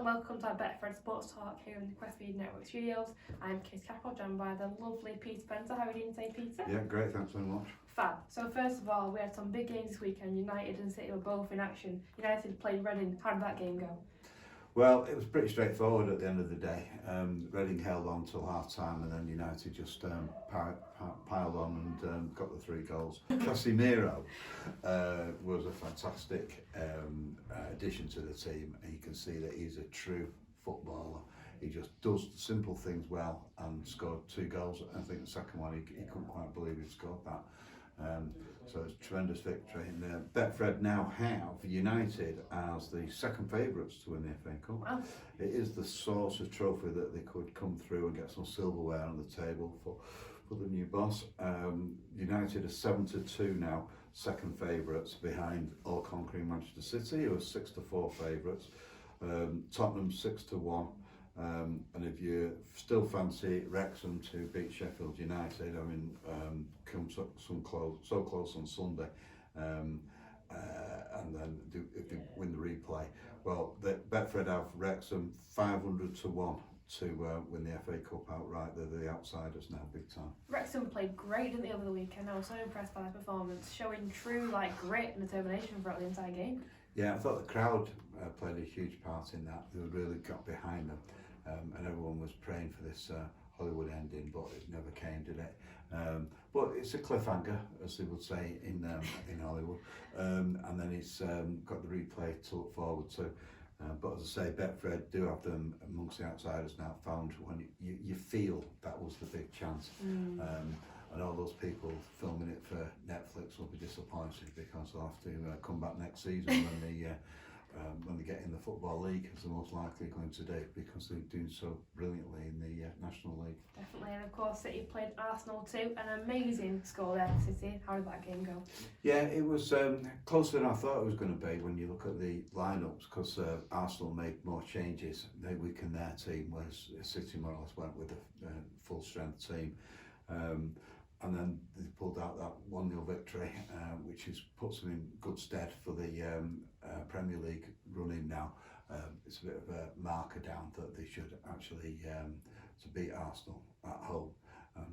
welcome to our Betfred Sports Talk here in the Questfeed Network Studios. I'm Kate Capel, joined by the lovely Peter Spencer. How are you doing today, Peter? Yeah, great, thanks very much. Fab. So first of all, we had some big games this weekend. United and City were both in action. United played Reading. How did that game go? Well, it was pretty straightforward at the end of the day. Reading held on till half time and then United just piled on and got the 3 goals. Casemiro was a fantastic addition to the team, and you can see that he's a true footballer. He just does simple things well and scored 2 goals. I think the second one, he couldn't quite believe he scored that. So it's a tremendous victory. And Betfred now have United as the second favourites to win the FA Cup. Wow. It is the sort of trophy that they could come through and get some silverware on the table for the new boss. United are 7-2 now, second favourites behind all-conquering Manchester City, who are 6-4 favourites. Tottenham 6-1. And if you still fancy Wrexham to beat Sheffield United, I mean, come so close on Sunday, and then if they win the replay, well, Betfred have Wrexham 500-1 to win the FA Cup outright. They're the outsiders now, big time. Wrexham played great, didn't they, over the weekend? I was so impressed by their performance, showing true grit and determination throughout the entire game. Yeah, I thought the crowd played a huge part in that. They really got behind them. And everyone was praying for this Hollywood ending, but it never came, did it? But it's a cliffhanger, as they would say in Hollywood. And then it's got the replay to look forward to. But as I say, Betfred do have them amongst the outsiders now, found when you feel that was the big chance. And all those people filming it for Netflix will be disappointed because they'll have to come back next season when they get in the Football League, as they're most likely going to do, because they're doing so brilliantly in the National League. Definitely, and of course City played Arsenal too. An amazing score there for City. How did that game go? Yeah, it was closer than I thought it was going to be when you look at the lineups, because Arsenal made more changes. They weakened their team, whereas City more or less went with a full strength team. And then they pulled out that 1-0 victory, which puts them in good stead for the Premier League running now. It's a bit of a marker down that they should actually to beat Arsenal at home.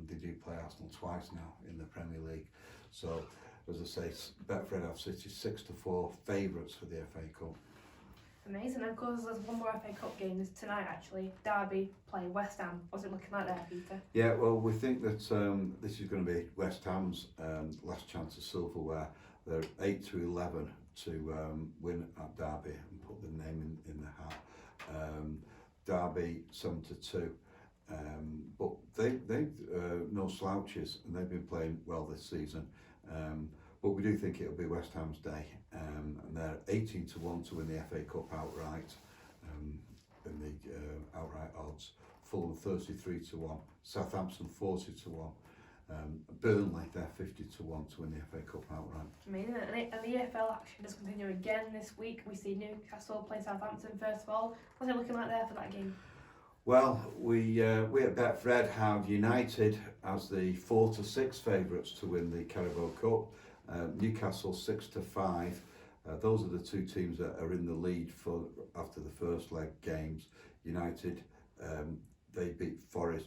They do play Arsenal twice now in the Premier League. So, as I say, Betfred have City 6-4 favourites for the FA Cup. Amazing. And of course, there's one more FA Cup game. There's tonight, actually. Derby play West Ham. What's it looking like there, Peter? Yeah, well, we think that this is going to be West Ham's last chance of silverware. They're 8-11 to win at Derby and put the name in the hat. Derby 7-2. But they've no slouches, and they've been playing well this season. But we do think it'll be West Ham's day, and they're 18-1 to win the FA Cup outright, in the outright odds. Fulham 33-1, Southampton 40-1, Burnley they're 50-1 to win the FA Cup outright. Amazing, and the EFL action does continue again this week. We see Newcastle play Southampton first of all. What's it looking like there for that game? Well, we at Betfred have United as the 4-6 favourites to win the Carabao Cup. Newcastle 6-5. Those are the 2 teams that are in the lead for after the first leg games. United, they beat Forest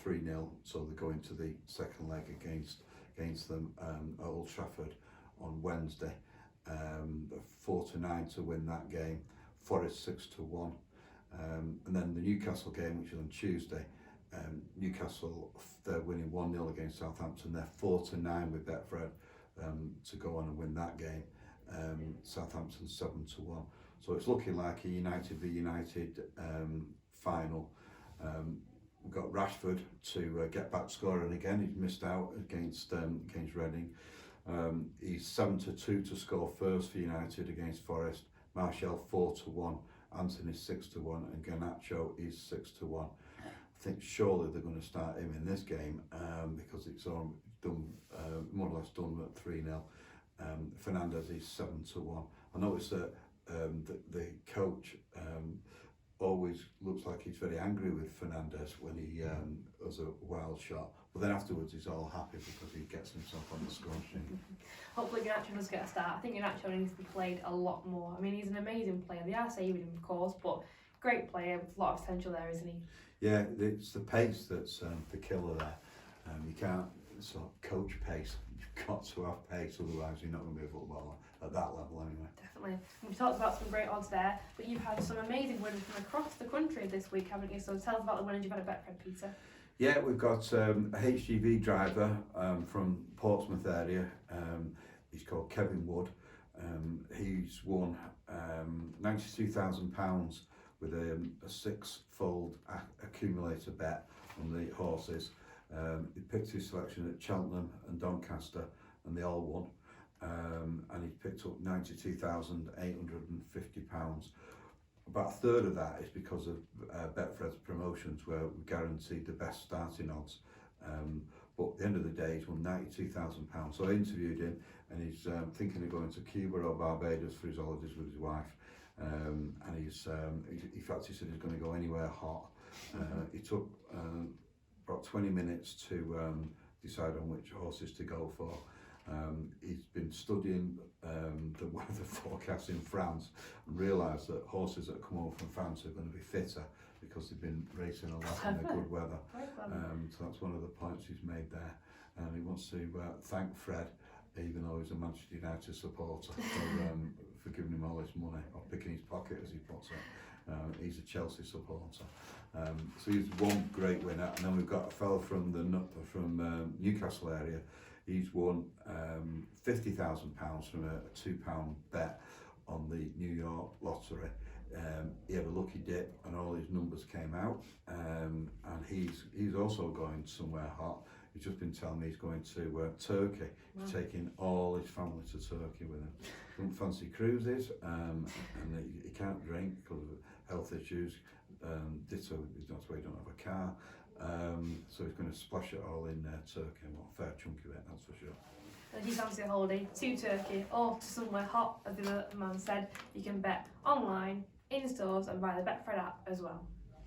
3-0, so they go into the second leg against them at Old Trafford on Wednesday. 4-9 to win that game. Forest 6-1. And then the Newcastle game, which is on Tuesday, Newcastle, they're winning 1-0 against Southampton. They're 4-9 with Betfred to go on and win that game. Southampton 7-1. So it's looking like a United v United final. We've got Rashford to get back scoring again. He's missed out against Reading. He's 7-2 to score first for United against Forest. Martial 4-1. Anthony 6-1, and Garnacho is 6-1. I think surely they're going to start him in this game because it's all done, more or less done at 3-0. Fernandez is 7-1. I noticed that the coach always looks like he's very angry with Fernandez when he has a wild shot, but then afterwards he's all happy because he gets himself on the score sheet. Hopefully Garnacho does get a start. I think Garnacho needs to be played a lot more. I mean, he's an amazing player. They are saving him, of course, but Great player with a lot of potential there, isn't he? Yeah, it's the pace that's the killer there. You can't sort of coach pace. You've got to have pace, otherwise you're not going to be a footballer at that level anyway. Definitely. We've talked about some great odds there, but you've had some amazing winners from across the country this week, haven't you? So tell us about the winners you've had at Betfred, Peter. Yeah, we've got a HGV driver from Portsmouth area. He's called Kevin Wood. He's won £92,000 with a six-fold accumulator bet on the horses. He picked his selection at Cheltenham and Doncaster, and they all won. And he picked up £92,850. About a third of that is because of Betfred's promotions, where we guaranteed the best starting odds. But at the end of the day, he's won £92,000. So I interviewed him, and he's thinking of going to Cuba or Barbados for his holidays with his wife. And in fact, he said he's going to go anywhere hot. He took about 20 minutes to decide on which horses to go for. He's been studying the weather forecast in France and realised that horses that come over from France are going to be fitter because they've been racing a lot in the good weather. So that's one of the points he's made there. And he wants to thank Fred, even though he's a Manchester United supporter, for giving him all his money, or picking his pocket as he puts it. He's a Chelsea supporter. So he's one great winner. And then we've got a fellow from Newcastle area. He's won £50,000 from a £2 bet on the New York lottery. He had a lucky dip and all his numbers came out, and he's also going somewhere hot. He's just been telling me he's going to Turkey. Wow. He's taking all his family to Turkey with him. He doesn't fancy cruises, and he can't drink because of health issues. Ditto, that's why he don't have a car. So he's going to splash it all in Turkey, and a fair chunk of it, that's for sure. And if you fancy a holiday to Turkey or to somewhere hot, as the other man said, you can bet online, in stores, and via the Betfred app as well.